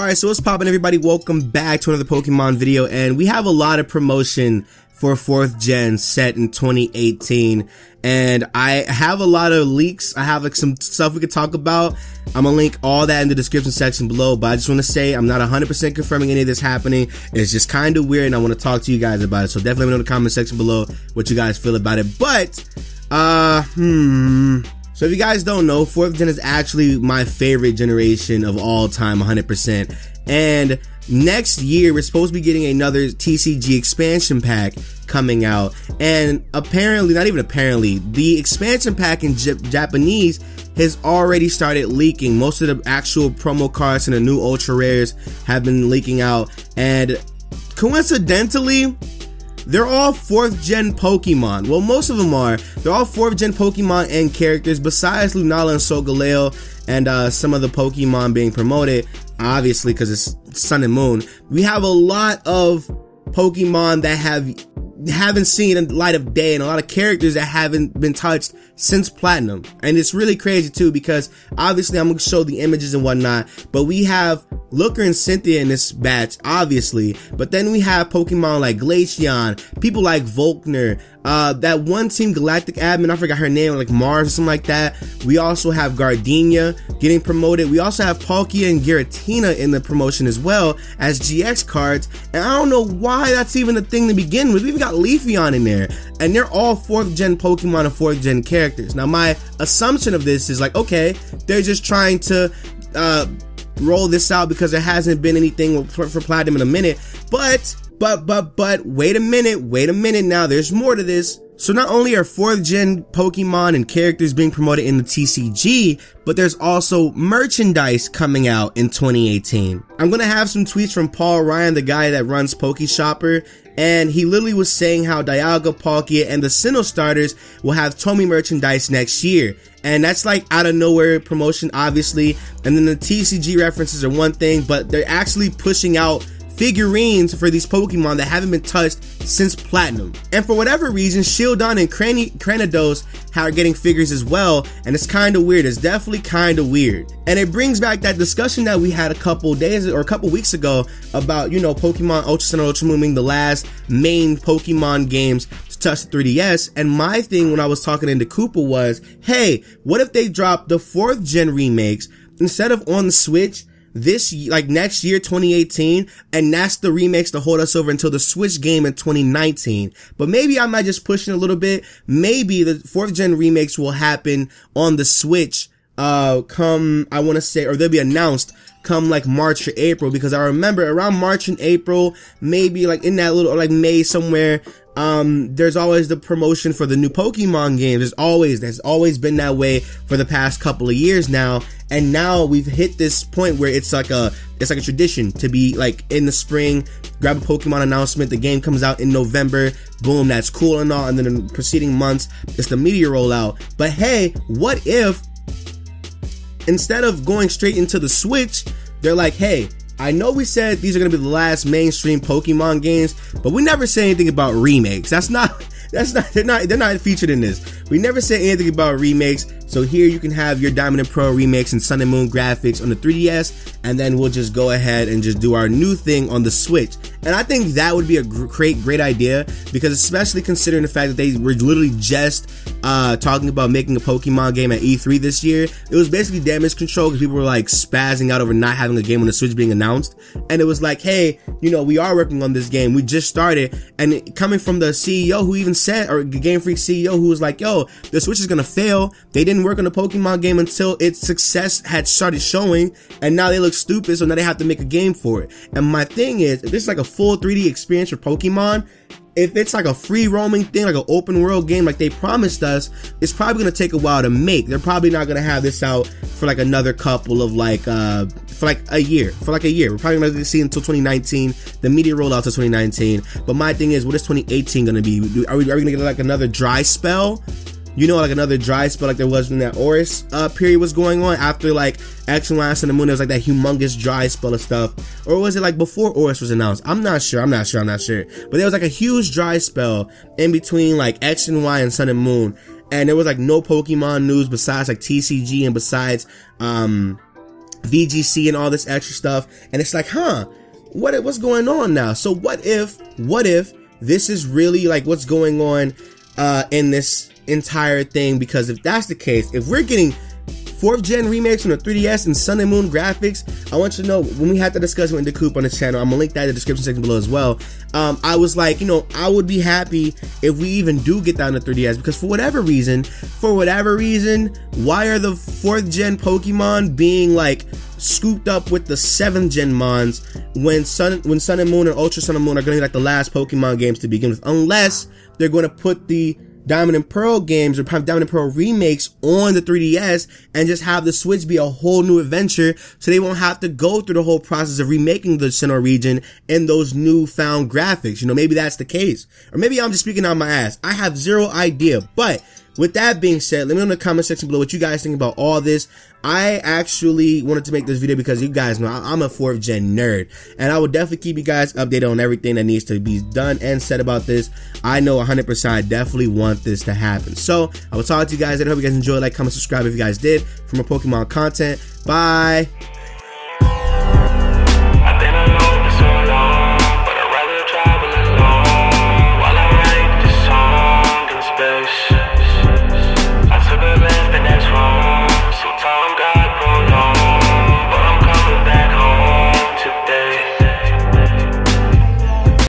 Alright, so what's poppin', everybody? Welcome back to another Pokemon video, and we have a lot of promotion for 4th gen set in 2018, and I have a lot of leaks. I have like some stuff we could talk about. I'm gonna link all that in the description section below, but I just want to say I'm not 100% confirming any of this happening. It's just kind of weird, and I want to talk to you guys about it, so definitely let me know in the comment section below what you guys feel about it. But, so if you guys don't know, 4th gen is actually my favorite generation of all time, 100%. And next year, we're supposed to be getting another TCG expansion pack coming out. And apparently, not even apparently, the expansion pack in Japanese has already started leaking. Most of the actual promo cards and the new ultra rares have been leaking out. And coincidentally, they're all 4th gen Pokemon. Well, most of them are. They're all 4th gen Pokemon and characters, besides Lunala and Solgaleo and some of the Pokemon being promoted, obviously, because it's Sun and Moon. We have a lot of Pokemon that haven't seen the light of day, and a lot of characters that haven't been touched since Platinum. And it's really crazy too, because obviously I'm going to show the images and whatnot, but we have Looker and Cynthia in this batch, obviously, but then we have Pokemon like Glaceon, people like Volkner, that one Team Galactic admin, I forgot her name, like Mars or something like that. We also have Gardenia getting promoted. We also have Palkia and Giratina in the promotion as well as GX cards, and I don't know why that's even a thing to begin with. We even got Leafeon in there, and they're all 4th gen Pokemon and 4th gen characters. Now my assumption of this is like, okay, they're just trying to roll this out because there hasn't been anything for Platinum in a minute, but wait a minute now, there's more to this. So not only are 4th gen Pokemon and characters being promoted in the TCG, but there's also merchandise coming out in 2018. I'm gonna have some tweets from Paul Ryan, the guy that runs PokeShopper, and he literally was saying how Dialga, Palkia, and the Sinnoh starters will have Tomy merchandise next year. And that's like out of nowhere promotion, obviously. And then the TCG references are one thing, but they're actually pushing out figurines for these Pokemon that haven't been touched since Platinum. And for whatever reason, Shieldon and Cranidos are getting figures as well, and it's kind of weird. It's definitely kind of weird. And it brings back that discussion that we had a couple days or a couple weeks ago about, you know, Pokemon Ultra Sun and Ultra Moon being the last main Pokemon games to touch the 3DS. And my thing when I was talking into Koopa was, hey, what if they dropped the 4th gen remakes instead of on the Switch this, like next year, 2018, and that's the remakes to hold us over until the Switch game in 2019. But maybe I might just push it a little bit. Maybe the 4th gen remakes will happen on the Switch, come, I want to say, or they'll be announced come like March or April, because I remember around March and April, maybe like in that little, like May somewhere, there's always the promotion for the new Pokemon games. There's always been that way for the past couple of years now. And now we've hit this point where it's like a tradition to be like in the spring, grab a Pokemon announcement, the game comes out in November, boom, that's cool and all, and then in the preceding months, it's the media rollout. But hey, what if instead of going straight into the Switch, they're like, hey, I know we said these are going to be the last mainstream Pokemon games, but we never say anything about remakes. They're not featured in this. We never said anything about remakes. So here you can have your Diamond and Pearl remakes and Sun and Moon graphics on the 3DS, and then we'll just go ahead and just do our new thing on the Switch. And I think that would be a great idea, because especially considering the fact that they were literally just talking about making a Pokemon game at E3 this year. It was basically damage control, because people were like spazzing out over not having a game on the Switch being announced. And it was like, hey, you know, we are working on this game. We just started. And coming from the CEO who even said, or Gamefreak CEO who was like, yo, the Switch is gonna fail. They didn't work on the Pokemon game until its success had started showing, and now they look stupid, so now they have to make a game for it. And my thing is, if this is like a full 3D experience for Pokemon, if it's like a free roaming thing, like an open world game like they promised us, it's probably going to take a while to make. They're probably not going to have this out for like another couple of like, for like a year. We're probably going to see until 2019, the media rollout to 2019. But my thing is, what is 2018 going to be? Are we going to get like another dry spell? You know, like another dry spell like there was when that Oris period was going on after like X and Y and the Moon. There was like that humongous dry spell of stuff. Or was it like before Oris was announced? I'm not sure. But there was like a huge dry spell in between like X and Y and Sun and Moon. And there was like no Pokemon news besides like TCG and besides VGC and all this extra stuff, and it's like, what's going on now? So what if this is really like what's going on in this entire thing? Because if that's the case, if we're getting 4th gen remakes on the 3DS and Sun and Moon graphics, I want you to know, when we had the discussion with the Coop on the channel, I'm gonna link that in the description section below as well. I was like, I would be happy if we even do get that on the 3DS, because for whatever reason, why are the 4th gen Pokemon being like scooped up with the 7th gen mons when Sun and Moon and Ultra Sun and Moon are gonna be like the last Pokemon games to begin with, unless they're gonna put the Diamond and Pearl games or Diamond and Pearl remakes on the 3DS and just have the Switch be a whole new adventure, so they won't have to go through the whole process of remaking the Sinnoh region in those newfound graphics. Maybe that's the case. Or maybe I'm just speaking out my ass. I have zero idea. But with that being said, let me know in the comment section below what you guys think about all this. I actually wanted to make this video because you guys know I'm a 4th gen nerd, and I will definitely keep you guys updated on everything that needs to be done and said about this. I know 100% I definitely want this to happen. So I will talk to you guys later. I hope you guys enjoyed. Like, comment, subscribe if you guys did for more Pokemon content. Bye.